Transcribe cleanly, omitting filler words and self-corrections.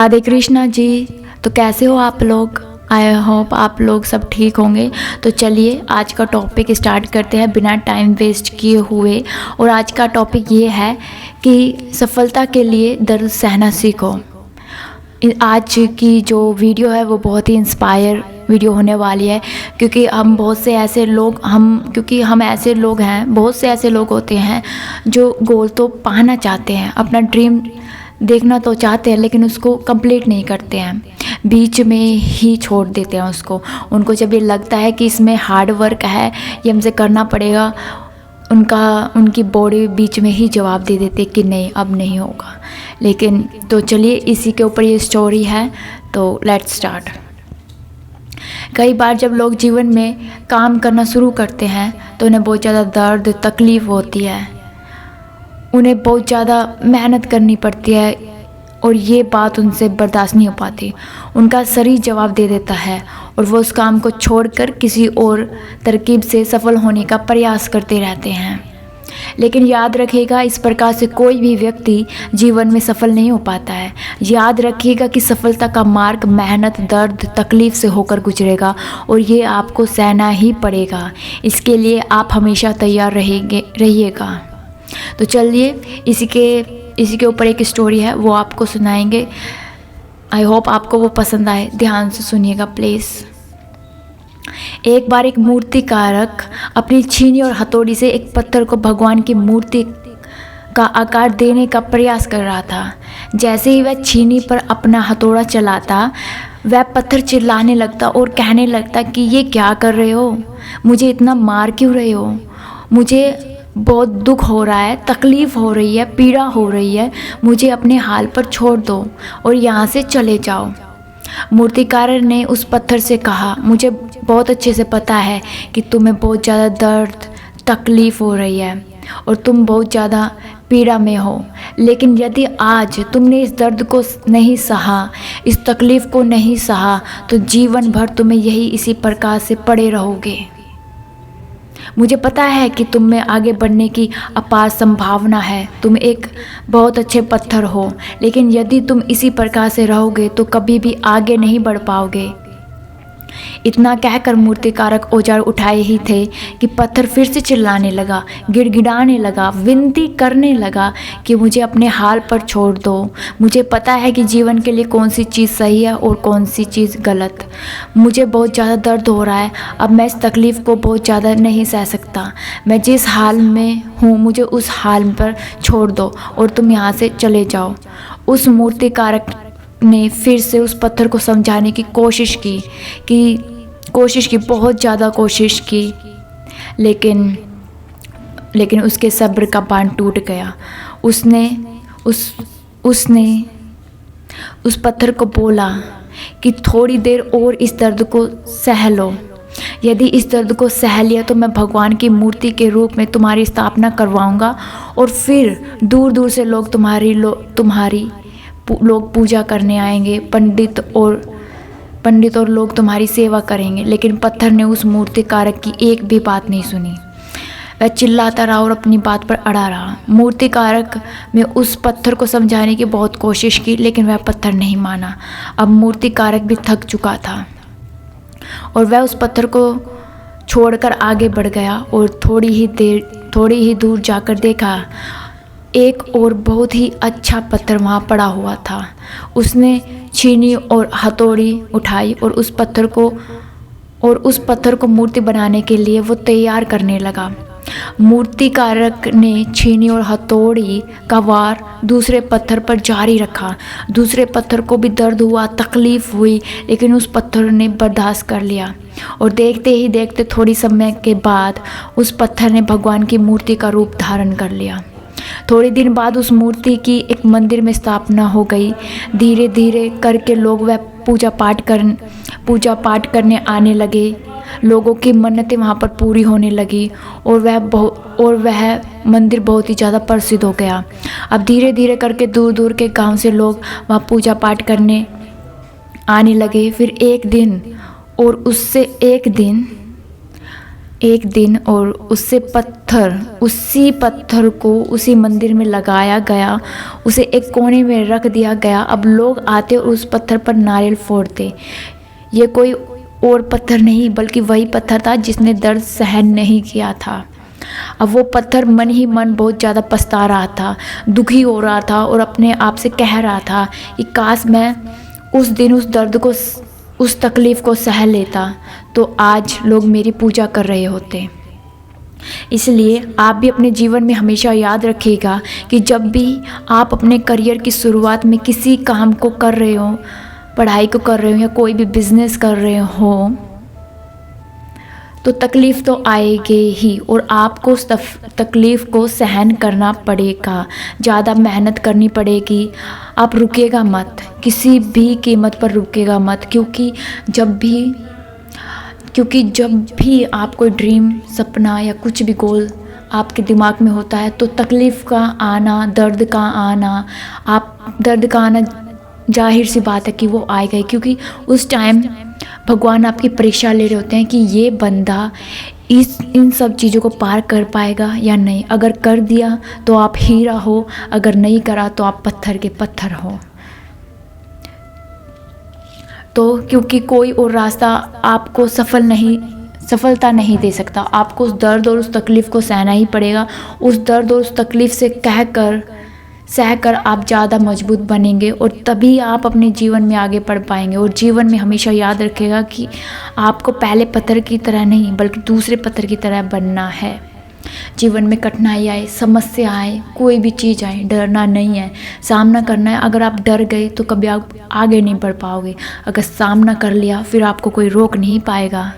राधे कृष्णा जी। तो कैसे हो आप लोग? आई होप आप लोग सब ठीक होंगे। तो चलिए आज का टॉपिक स्टार्ट करते हैं बिना टाइम वेस्ट किए हुए। और आज का टॉपिक ये है कि सफलता के लिए दर्द सहना सीखो। आज की जो वीडियो है वो बहुत ही इंस्पायर वीडियो होने वाली है, क्योंकि हम बहुत से ऐसे लोग ऐसे लोग हैं, बहुत से ऐसे लोग होते हैं जो गोल तो पाना चाहते हैं, अपना ड्रीम देखना तो चाहते हैं, लेकिन उसको कंप्लीट नहीं करते हैं, बीच में ही छोड़ देते हैं उसको। उनको जब ये लगता है कि इसमें हार्ड वर्क है, ये हमसे करना पड़ेगा, उनकी बॉडी बीच में ही जवाब दे देती है कि नहीं अब नहीं होगा। लेकिन तो चलिए इसी के ऊपर ये स्टोरी है, तो लेट्स स्टार्ट। कई बार जब लोग जीवन में काम करना शुरू करते हैं तो उन्हें बहुत ज़्यादा दर्द तकलीफ़ होती है, उन्हें बहुत ज़्यादा मेहनत करनी पड़ती है और ये बात उनसे बर्दाश्त नहीं हो पाती। उनका शरीर जवाब दे देता है और वो उस काम को छोड़कर किसी और तरकीब से सफल होने का प्रयास करते रहते हैं। लेकिन याद रखिएगा, इस प्रकार से कोई भी व्यक्ति जीवन में सफल नहीं हो पाता है। याद रखिएगा कि सफलता का मार्ग मेहनत, दर्द, तकलीफ़ से होकर गुजरेगा और ये आपको सहना ही पड़ेगा। इसके लिए आप हमेशा तैयार रहिएगा। तो चलिए इसी के ऊपर एक स्टोरी है, वो आपको सुनाएंगे। आई होप आपको वो पसंद आए, ध्यान से सुनिएगा प्लीज़। एक बार एक मूर्तिकारक अपनी छीनी और हथौड़ी से एक पत्थर को भगवान की मूर्ति का आकार देने का प्रयास कर रहा था। जैसे ही वह छीनी पर अपना हथौड़ा चलाता, वह पत्थर चिल्लाने लगता और कहने लगता कि ये क्या कर रहे हो, मुझे इतना मार क्यों रहे हो, मुझे बहुत दुख हो रहा है, तकलीफ़ हो रही है, पीड़ा हो रही है, मुझे अपने हाल पर छोड़ दो और यहाँ से चले जाओ। मूर्तिकार ने उस पत्थर से कहा, मुझे बहुत अच्छे से पता है कि तुम्हें बहुत ज़्यादा दर्द तकलीफ़ हो रही है और तुम बहुत ज़्यादा पीड़ा में हो, लेकिन यदि आज तुमने इस दर्द को नहीं सहा, इस तकलीफ़ को नहीं सहा, तो जीवन भर तुम्हें यही इसी प्रकार से पड़े रहोगे। मुझे पता है कि तुम में आगे बढ़ने की अपार संभावना है, तुम एक बहुत अच्छे पत्थर हो, लेकिन यदि तुम इसी प्रकार से रहोगे तो कभी भी आगे नहीं बढ़ पाओगे। इतना कहकर मूर्तिकारक औजार उठाए ही थे कि पत्थर फिर से चिल्लाने लगा, गिड़गिड़ाने लगा, विनती करने लगा कि मुझे अपने हाल पर छोड़ दो। मुझे पता है कि जीवन के लिए कौन सी चीज़ सही है और कौन सी चीज़ गलत। मुझे बहुत ज़्यादा दर्द हो रहा है, अब मैं इस तकलीफ़ को बहुत ज़्यादा नहीं सह सकता। मैं जिस हाल में हूँ मुझे उस हाल पर छोड़ दो और तुम यहाँ से चले जाओ। उस मूर्तिकारक ने फिर से उस पत्थर को समझाने की कोशिश की, बहुत ज़्यादा कोशिश की, लेकिन उसके सब्र का बांध टूट गया। उसने उस पत्थर को बोला कि थोड़ी देर और इस दर्द को सह लो। यदि इस दर्द को सह लिया तो मैं भगवान की मूर्ति के रूप में तुम्हारी स्थापना करवाऊंगा और फिर दूर दूर से लोग तुम्हारी पूजा करने आएंगे, पंडित और लोग तुम्हारी सेवा करेंगे। लेकिन पत्थर ने उस मूर्तिकारक की एक भी बात नहीं सुनी। वह चिल्लाता रहा और अपनी बात पर अड़ा रहा। मूर्तिकारक ने उस पत्थर को समझाने की बहुत कोशिश की, लेकिन वह पत्थर नहीं माना। अब मूर्तिकारक भी थक चुका था और वह उस पत्थर को छोड़कर आगे बढ़ गया और थोड़ी ही दूर जाकर देखा एक और बहुत ही अच्छा पत्थर वहाँ पड़ा हुआ था। उसने छीनी और हथौड़ी उठाई और उस पत्थर को मूर्ति बनाने के लिए वो तैयार करने लगा। मूर्तिकारक ने छीनी और हथौड़ी का वार दूसरे पत्थर पर जारी रखा। दूसरे पत्थर को भी दर्द हुआ, तकलीफ़ हुई, लेकिन उस पत्थर ने बर्दाश्त कर लिया और देखते ही देखते थोड़ी समय के बाद उस पत्थर ने भगवान की मूर्ति का रूप धारण कर लिया। थोड़े दिन बाद उस मूर्ति की एक मंदिर में स्थापना हो गई। धीरे धीरे करके लोग वह पूजा पाठ करने आने लगे। लोगों की मन्नतें वहाँ पर पूरी होने लगी और वह मंदिर बहुत ही ज़्यादा प्रसिद्ध हो गया। अब धीरे धीरे करके दूर दूर के गांव से लोग वहाँ पूजा पाठ करने आने लगे। फिर एक दिन और उससे एक दिन एक दिन और उसी पत्थर को उसी मंदिर में लगाया गया, उसे एक कोने में रख दिया गया। अब लोग आते और उस पत्थर पर नारियल फोड़ते। ये कोई और पत्थर नहीं बल्कि वही पत्थर था जिसने दर्द सहन नहीं किया था। अब वो पत्थर मन ही मन बहुत ज़्यादा पछता रहा था, दुखी हो रहा था और अपने आप से कह रहा था कि काश मैं उस दिन उस दर्द को, उस तकलीफ़ को सह लेता तो आज लोग मेरी पूजा कर रहे होते। इसलिए आप भी अपने जीवन में हमेशा याद रखिएगा कि जब भी आप अपने करियर की शुरुआत में किसी काम को कर रहे हो, पढ़ाई को कर रहे हो या कोई भी बिजनेस कर रहे हो, तो तकलीफ़ तो आएगी ही और आपको उस तकलीफ़ को सहन करना पड़ेगा, ज़्यादा मेहनत करनी पड़ेगी। आप रुकेगा मत, किसी भी कीमत पर रुकेगा मत, क्योंकि जब भी आप कोई ड्रीम, सपना या कुछ भी गोल आपके दिमाग में होता है तो तकलीफ़ का आना, दर्द का आना जाहिर सी बात है कि वो आएगा ही, क्योंकि उस टाइम भगवान आपकी परीक्षा ले रहे होते हैं कि ये बंदा इन सब चीज़ों को पार कर पाएगा या नहीं। अगर कर दिया तो आप हीरा हो, अगर नहीं करा तो आप पत्थर के पत्थर हो। तो क्योंकि कोई और रास्ता आपको सफलता नहीं दे सकता, आपको उस दर्द और उस तकलीफ़ को सहना ही पड़ेगा। उस दर्द और उस तकलीफ़ से सहकर आप ज़्यादा मजबूत बनेंगे और तभी आप अपने जीवन में आगे बढ़ पाएंगे। और जीवन में हमेशा याद रखिएगा कि आपको पहले पत्थर की तरह नहीं बल्कि दूसरे पत्थर की तरह बनना है। जीवन में कठिनाई आए, समस्या आए, कोई भी चीज़ आए, डरना नहीं है, सामना करना है। अगर आप डर गए तो कभी आप आगे नहीं बढ़ पाओगे। अगर सामना कर लिया फिर आपको कोई रोक नहीं पाएगा।